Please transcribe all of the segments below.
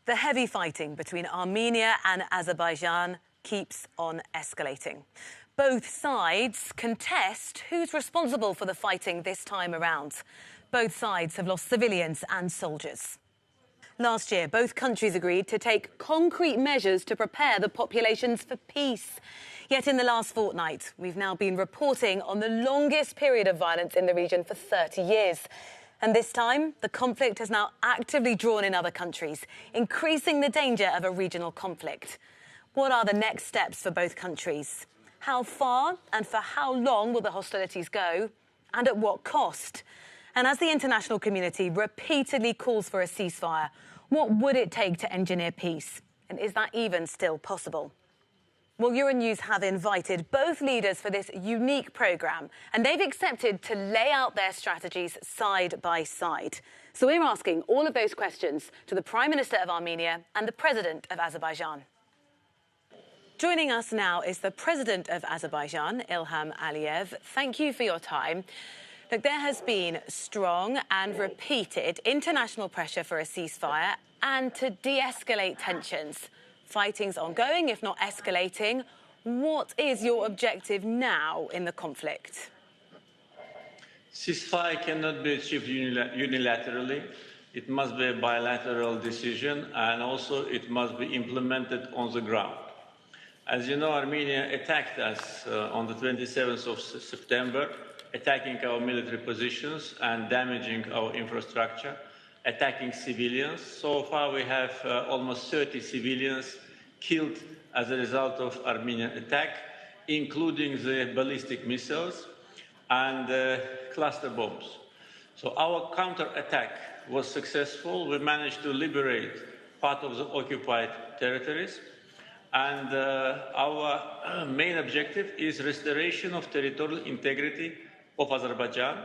The heavy fighting between Armenia and Azerbaijan keeps on escalating. Both sides contest who's responsible for the fighting this time around. Both sides have lost civilians and soldiers. Last year, both countries agreed to take concrete measures to prepare the populations for peace. Yet in the last fortnight, we've now been reporting on the longest period of violence in the region for 30 years. And this time, the conflict has now actively drawn in other countries, increasing the danger of a regional conflict. What are the next steps for both countries? How far and for how long will the hostilities go? And at what cost? And as the international community repeatedly calls for a ceasefire, what would it take to engineer peace? And is that even still possible? Well, Euronews have invited both leaders for this unique programme, and they've accepted to lay out their strategies side by side. So we're asking all of those questions to the Prime Minister of Armenia and the President of Azerbaijan. Joining us now is the President of Azerbaijan, Ilham Aliyev. Thank you for your time. Look, there has been strong and repeated international pressure for a ceasefire and to de-escalate tensions. Fighting's ongoing, if not escalating. What is your objective now in the conflict? Ceasefire cannot be achieved unilaterally. It must be a bilateral decision, and also it must be implemented on the ground. As you know, Armenia attacked us on the 27th of September, attacking our military positions and damaging our infrastructure, attacking civilians. So far, we have almost 30 civilians killed as a result of Armenian attack, including the ballistic missiles and cluster bombs. So our counterattack was successful. We managed to liberate part of the occupied territories. And our main objective is restoration of territorial integrity of Azerbaijan.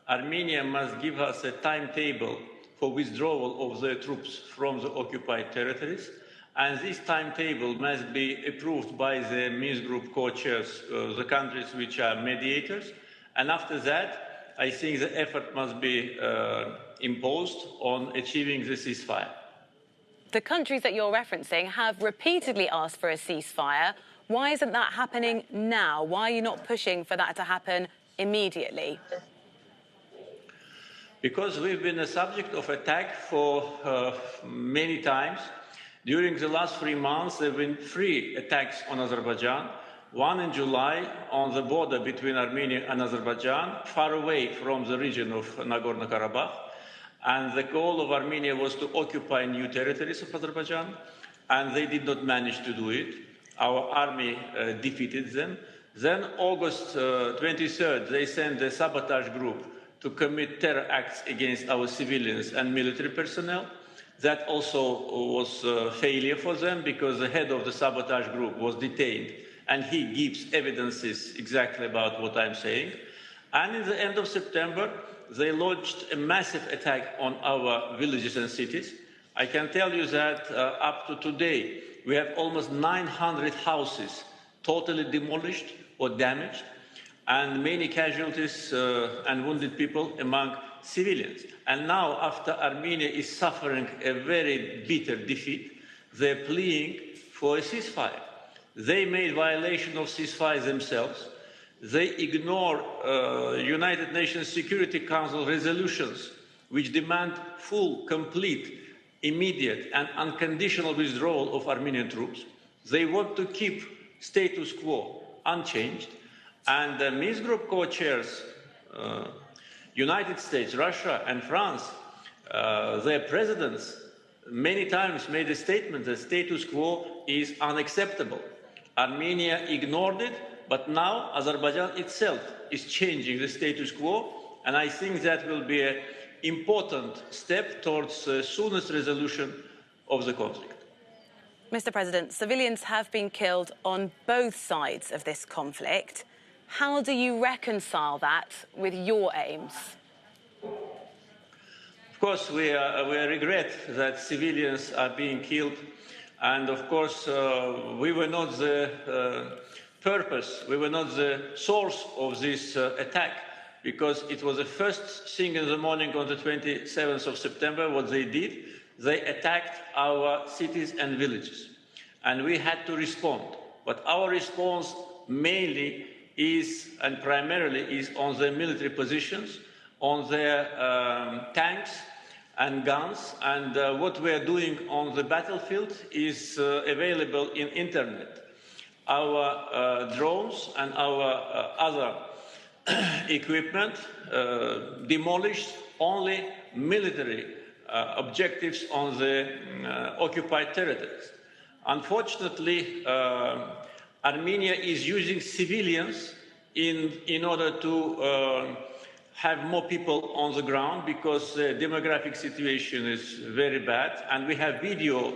Armenia must give us a timetable for withdrawal of their troops from the occupied territories. And this timetable must be approved by the Minsk Group co-chairs, the countries which are mediators. And after that, I think the effort must be imposed on achieving the ceasefire. The countries that you're referencing have repeatedly asked for a ceasefire. Why isn't that happening now? Why are you not pushing for that to happen immediately? Because we've been a subject of attack for many times. During the last 3 months, there have been 3 attacks on Azerbaijan. One in July on the border between Armenia and Azerbaijan, far away from the region of Nagorno-Karabakh. And the goal of Armenia was to occupy new territories of Azerbaijan, and they did not manage to do it. Our army defeated them. Then, August 23rd, they sent a sabotage group to commit terror acts against our civilians and military personnel. That also was a failure for them because the head of the sabotage group was detained, and he gives evidences exactly about what I'm saying. And in the end of September, they launched a massive attack on our villages and cities. I can tell you that up to today, we have almost 900 houses totally demolished or damaged, and many casualties and wounded people among civilians. And now, after Armenia is suffering a very bitter defeat, they're pleading for a ceasefire. They made violation of ceasefire themselves. They ignore United Nations Security Council resolutions which demand full, complete, immediate and unconditional withdrawal of Armenian troops. They want to keep status quo unchanged. And the Minsk Group co-chairs, United States, Russia and France, their presidents many times made a statement that status quo is unacceptable. Armenia ignored it, but now Azerbaijan itself is changing the status quo, and I think that will be an important step towards the soonest resolution of the conflict. Mr. President, civilians have been killed on both sides of this conflict. How do you reconcile that with your aims? Of course, we regret that civilians are being killed. And of course, we were not the purpose, we were not the source of this attack, because it was the first thing in the morning on the 27th of September, what they did. they attacked our cities and villages, and we had to respond. But our response mainly is and primarily is on their military positions, on their tanks and guns, and what we are doing on the battlefield is available in internet. Our drones and our other equipment demolished only military objectives on the occupied territories. Unfortunately, Armenia is using civilians in order to have more people on the ground because the demographic situation is very bad, and we have video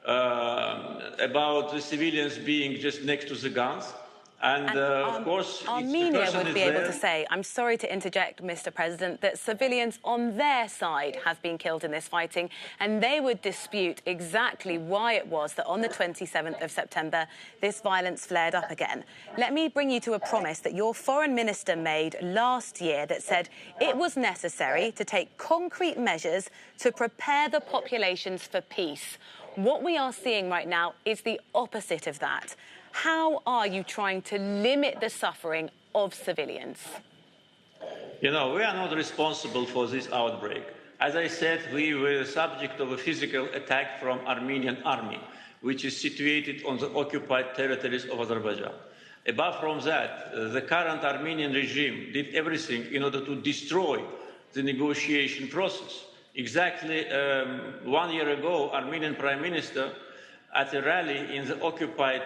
about the civilians being just next to the guns. And of course, Armenia would be able to say, I'm sorry to interject, Mr. President, that civilians on their side have been killed in this fighting, and they would dispute exactly why it was that on the 27th of September, this violence flared up again. Let me bring you to a promise that your foreign minister made last year that said it was necessary to take concrete measures to prepare the populations for peace. What we are seeing right now is the opposite of that. How are you trying to limit the suffering of civilians? You know, we are not responsible for this outbreak. As I said, we were subject of a physical attack from Armenian army, which is situated on the occupied territories of Azerbaijan. Apart from that, the current Armenian regime did everything in order to destroy the negotiation process. Exactly 1 year ago, Armenian Prime Minister at a rally in the occupied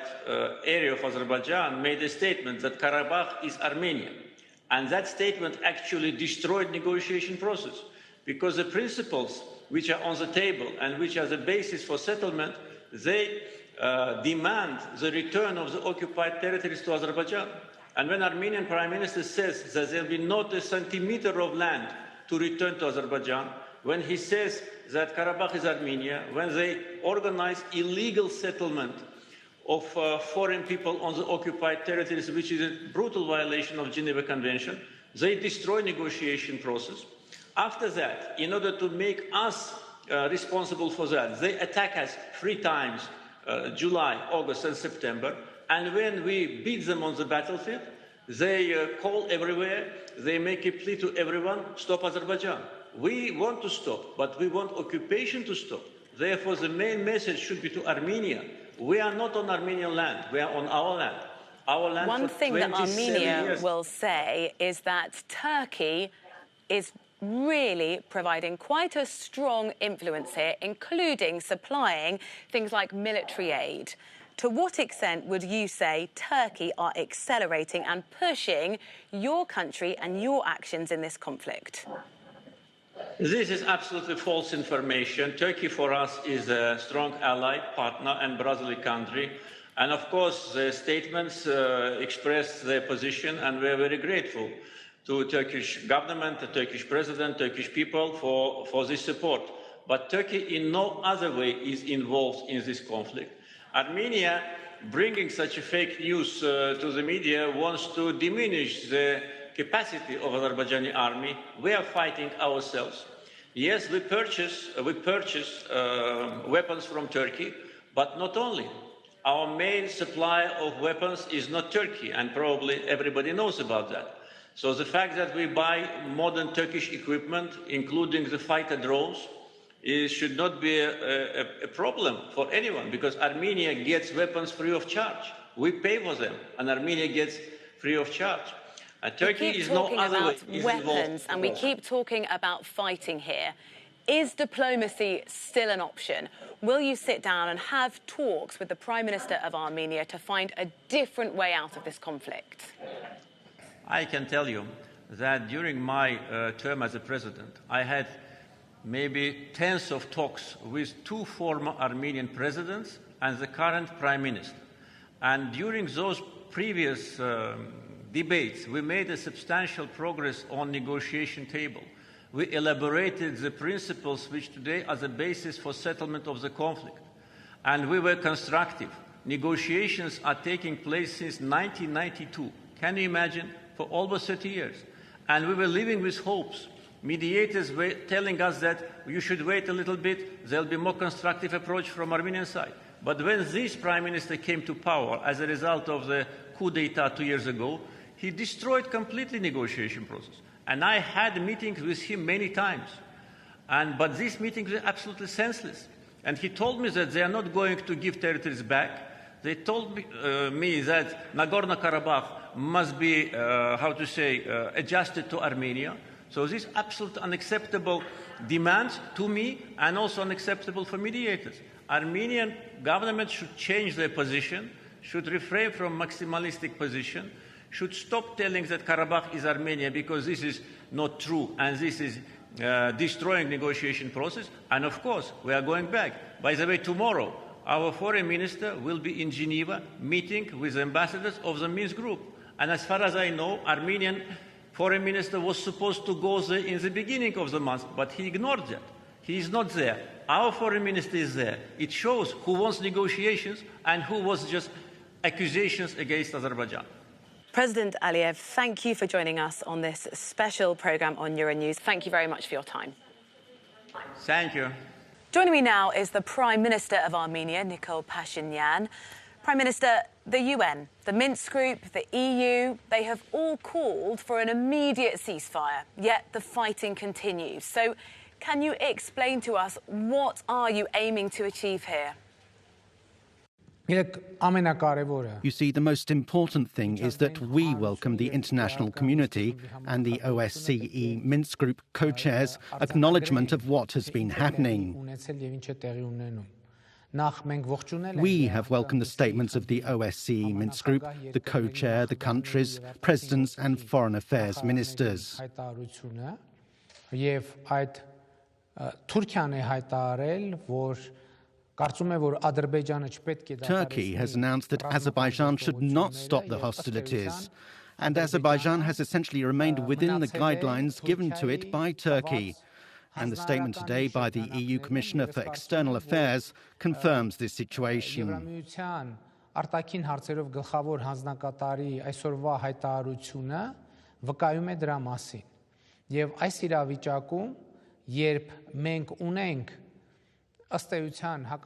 area of Azerbaijan made a statement that Karabakh is Armenia. And that statement actually destroyed negotiation process because the principles which are on the table and which are the basis for settlement, they demand the return of the occupied territories to Azerbaijan. And when Armenian Prime Minister says that there will be not a centimeter of land to return to Azerbaijan, when he says that Karabakh is Armenia, when they organize illegal settlement of foreign people on the occupied territories, which is a brutal violation of Geneva Convention, they destroy negotiation process. After that, in order to make us responsible for that, they attack us 3 times, July, August and September, and when we beat them on the battlefield, they call everywhere, they make a plea to everyone, stop Azerbaijan. We want to stop, but we want occupation to stop. Therefore, the main message should be to Armenia. We are not on Armenian land, we are on our land. Our land. One thing that Armenia will say is that Turkey is really providing quite a strong influence here, including supplying things like military aid. To what extent would you say Turkey are accelerating and pushing your country and your actions in this conflict? This is absolutely false information. Turkey for us is a strong ally, partner and brotherly country. And of course, the statements express their position, and we are very grateful to Turkish government, the Turkish president, Turkish people for this support. But Turkey in no other way is involved in this conflict. Armenia, bringing such a fake news to the media, wants to diminish the capacity of Azerbaijani army. We are fighting ourselves. Yes, we purchase weapons from Turkey, but not only. Our main supply of weapons is not Turkey, and probably everybody knows about that. So the fact that we buy modern Turkish equipment, including the fighter drones, should not be a problem for anyone, because Armenia gets weapons free of charge. We pay for them, and Armenia gets free of charge. Turkey is no other way. We keep talking about weapons, and we keep talking about fighting here. Is diplomacy still an option? Will you sit down and have talks with the Prime Minister of Armenia to find a different way out of this conflict? I can tell you that during my term as a president, I had maybe tens of talks with 2 former Armenian presidents and the current Prime Minister. And during those previous debates, we made a substantial progress on negotiation table. We elaborated the principles which today are the basis for settlement of the conflict. And we were constructive. Negotiations are taking place since 1992. Can you imagine? For almost 30 years. And we were living with hopes Mediators were telling us that you should wait a little bit, there'll be more constructive approach from Armenian side. But when this prime minister came to power as a result of the coup d'etat 2 years ago, he destroyed completely negotiation process. And I had meetings with him many times. But these meetings were absolutely senseless. And he told me that they are not going to give territories back. They told me that Nagorno-Karabakh must be, adjusted to Armenia. So this is absolutely unacceptable demands to me and also unacceptable for mediators. Armenian government should change their position, should refrain from maximalistic position, should stop telling that Karabakh is Armenia because this is not true and this is destroying negotiation process. And of course, we are going back. By the way, tomorrow, our foreign minister will be in Geneva meeting with ambassadors of the Minsk group. And as far as I know, Armenian foreign minister was supposed to go there in the beginning of the month, but he ignored that. He is not there. Our foreign minister is there. It shows who wants negotiations and who was just accusations against Azerbaijan. President Aliyev, thank you for joining us on this special programme on Euronews. Thank you very much for your time. Thank you. Joining me now is the Prime Minister of Armenia, Nikol Pashinyan. Prime Minister, the UN, the Minsk Group, the EU, they have all called for an immediate ceasefire, yet the fighting continues. So can you explain to us what are you aiming to achieve here? You see, the most important thing is that we welcome the international community and the OSCE Minsk Group co-chairs' acknowledgement of what has been happening. We have welcomed the statements of the OSCE Minsk Group, the co-chair, the countries, presidents and foreign affairs ministers. Turkey has announced that Azerbaijan should not stop the hostilities, and Azerbaijan has essentially remained within the guidelines given to it by Turkey. And the statement today by the EU Commissioner for External Affairs confirms this situation.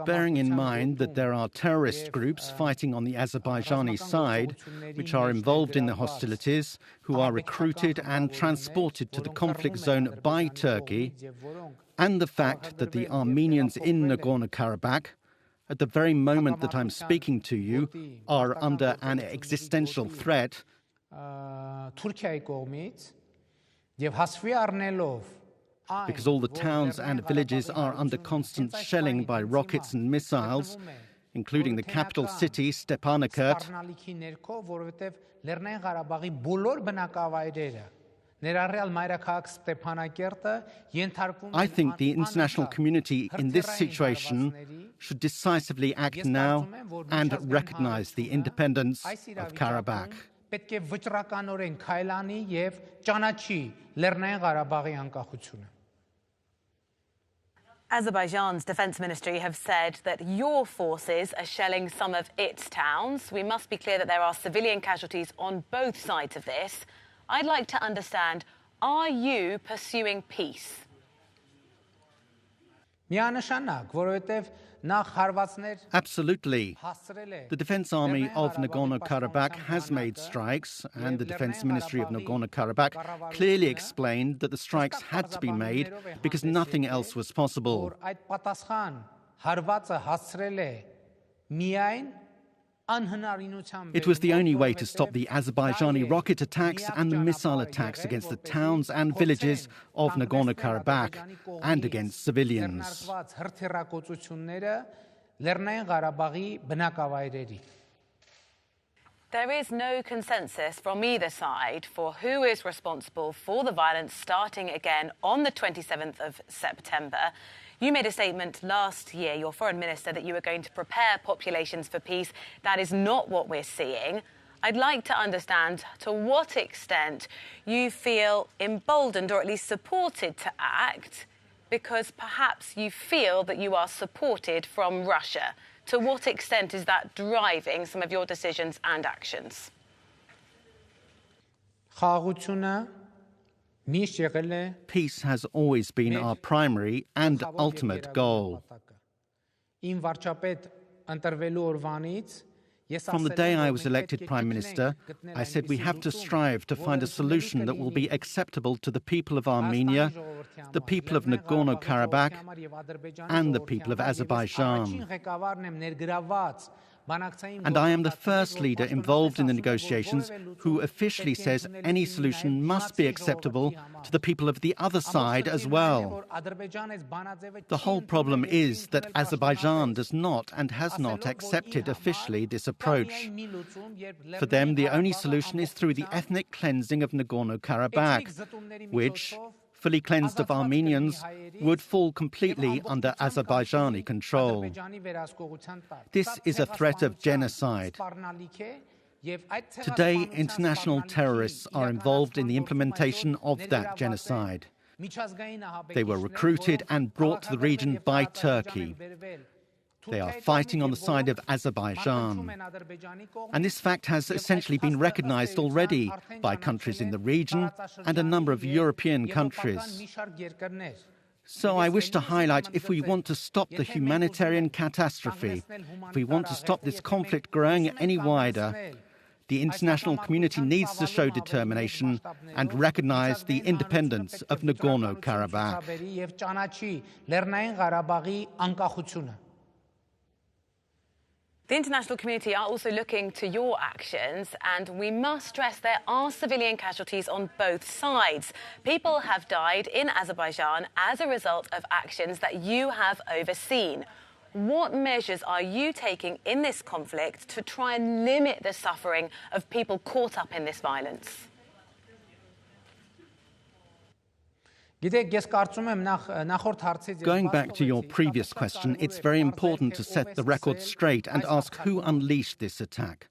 Bearing in mind that there are terrorist groups fighting on the Azerbaijani side, which are involved in the hostilities, who are recruited and transported to the conflict zone by Turkey, and the fact that the Armenians in Nagorno-Karabakh, at the very moment that I'm speaking to you, are under an existential threat, because all the towns and villages are under constant shelling by rockets and missiles, including the capital city, Stepanakert. I think the international community in this situation should decisively act now and recognize the independence of Karabakh. Azerbaijan's defence ministry have said that your forces are shelling some of its towns. We must be clear that there are civilian casualties on both sides of this. I'd like to understand, are you pursuing peace? Absolutely. The Defence Army of Nagorno-Karabakh has made strikes, and the Defence Ministry of Nagorno-Karabakh clearly explained that the strikes had to be made because nothing else was possible. It was the only way to stop the Azerbaijani rocket attacks and the missile attacks against the towns and villages of Nagorno-Karabakh and against civilians. There is no consensus from either side for who is responsible for the violence starting again on the 27th of September. You made a statement last year, your foreign minister, that you were going to prepare populations for peace. That is not what we're seeing. I'd like to understand to what extent you feel emboldened or at least supported to act because perhaps you feel that you are supported from Russia. To what extent is that driving some of your decisions and actions? Peace has always been our primary and ultimate goal. From the day I was elected Prime Minister, I said we have to strive to find a solution that will be acceptable to the people of Armenia, the people of Nagorno-Karabakh, and the people of Azerbaijan. And I am the first leader involved in the negotiations who officially says any solution must be acceptable to the people of the other side as well. The whole problem is that Azerbaijan does not and has not accepted officially this approach. For them, the only solution is through the ethnic cleansing of Nagorno-Karabakh, which, fully cleansed of Armenians, would fall completely under Azerbaijani control. This is a threat of genocide. Today, international terrorists are involved in the implementation of that genocide. They were recruited and brought to the region by Turkey. They are fighting on the side of Azerbaijan. And this fact has essentially been recognized already by countries in the region and a number of European countries. So I wish to highlight, if we want to stop the humanitarian catastrophe, if we want to stop this conflict growing any wider, the international community needs to show determination and recognize the independence of Nagorno-Karabakh. The international community are also looking to your actions, and we must stress there are civilian casualties on both sides. People have died in Azerbaijan as a result of actions that you have overseen. What measures are you taking in this conflict to try and limit the suffering of people caught up in this violence? Going back to your previous question, it's very important to set the record straight and ask who unleashed this attack.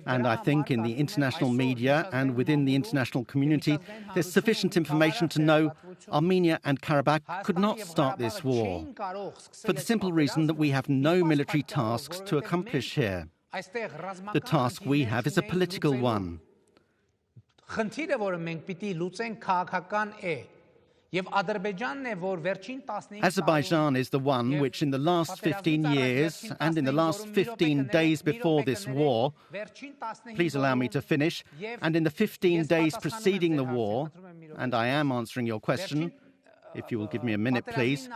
And I think in the international media and within the international community, there's sufficient information to know Armenia and Karabakh could not start this war, for the simple reason that we have no military tasks to accomplish here. The task we have is a political one. Azerbaijan is the one which in the last 15 years and in the last 15 days before this war, please allow me to finish, and in the 15 days preceding the war, and I am answering your question, if you will give me a minute, please.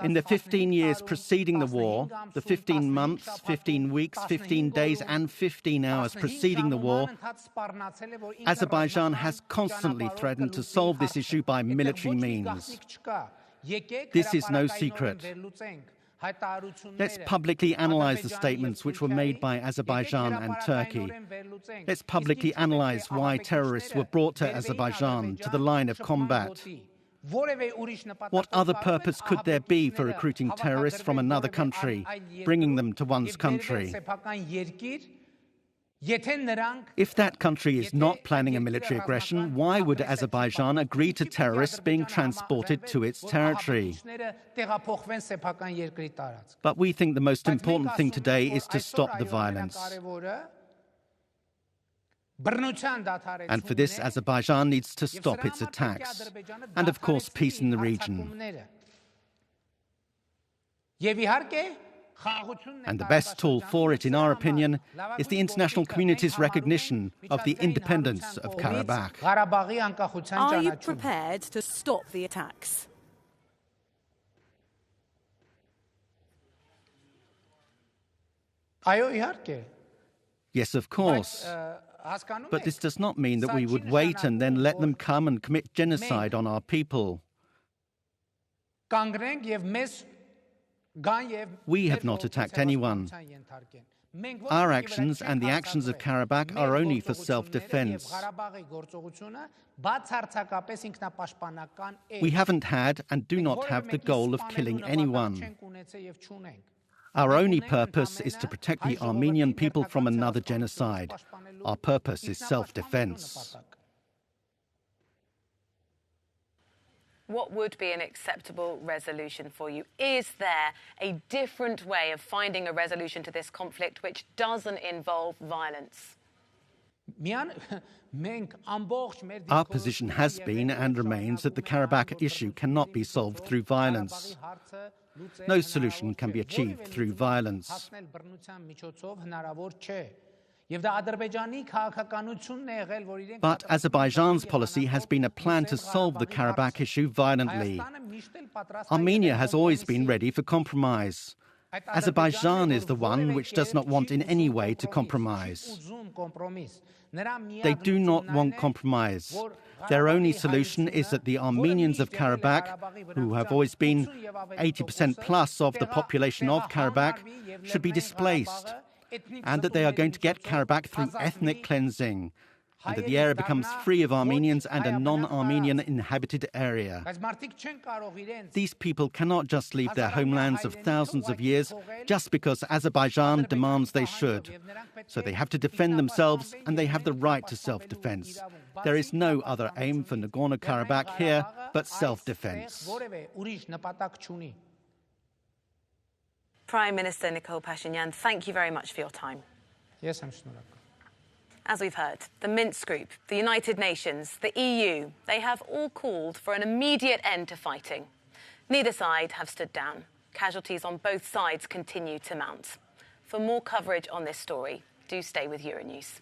In the 15 years preceding the war, the 15 months, 15 weeks, 15 days and 15 hours preceding the war, Azerbaijan has constantly threatened to solve this issue by military means. This is no secret. Let's publicly analyze the statements which were made by Azerbaijan and Turkey. Let's publicly analyze why terrorists were brought to Azerbaijan, to the line of combat. What other purpose could there be for recruiting terrorists from another country, bringing them to one's country? If that country is not planning a military aggression, why would Azerbaijan agree to terrorists being transported to its territory? But we think the most important thing today is to stop the violence. And for this, Azerbaijan needs to stop its attacks. And of course, peace in the region. And the best tool for it, in our opinion, is the international community's recognition of the independence of Karabakh. Are you prepared to stop the attacks? Yes, of course. But this does not mean that we would wait and then let them come and commit genocide on our people. We have not attacked anyone. Our actions and the actions of Karabakh are only for self-defense. We haven't had and do not have the goal of killing anyone. Our only purpose is to protect the Armenian people from another genocide. Our purpose is self-defense. What would be an acceptable resolution for you? Is there a different way of finding a resolution to this conflict which doesn't involve violence? Our position has been and remains that the Karabakh issue cannot be solved through violence. No solution can be achieved through violence. But Azerbaijan's policy has been a plan to solve the Karabakh issue violently. Armenia has always been ready for compromise. Azerbaijan is the one which does not want in any way to compromise. They do not want compromise. Their only solution is that the Armenians of Karabakh, who have always been 80% plus of the population of Karabakh, should be displaced, and that they are going to get Karabakh through ethnic cleansing, and that the area becomes free of Armenians and a non-Armenian inhabited area. These people cannot just leave their homelands of thousands of years just because Azerbaijan demands they should. So they have to defend themselves, and they have the right to self-defense. There is no other aim for Nagorno-Karabakh here but self-defense. Prime Minister Nikol Pashinyan, thank you very much for your time. Yes, I'm sure. As we've heard, the Minsk Group, the United Nations, the EU, they have all called for an immediate end to fighting. Neither side have stood down. Casualties on both sides continue to mount. For more coverage on this story, do stay with Euronews.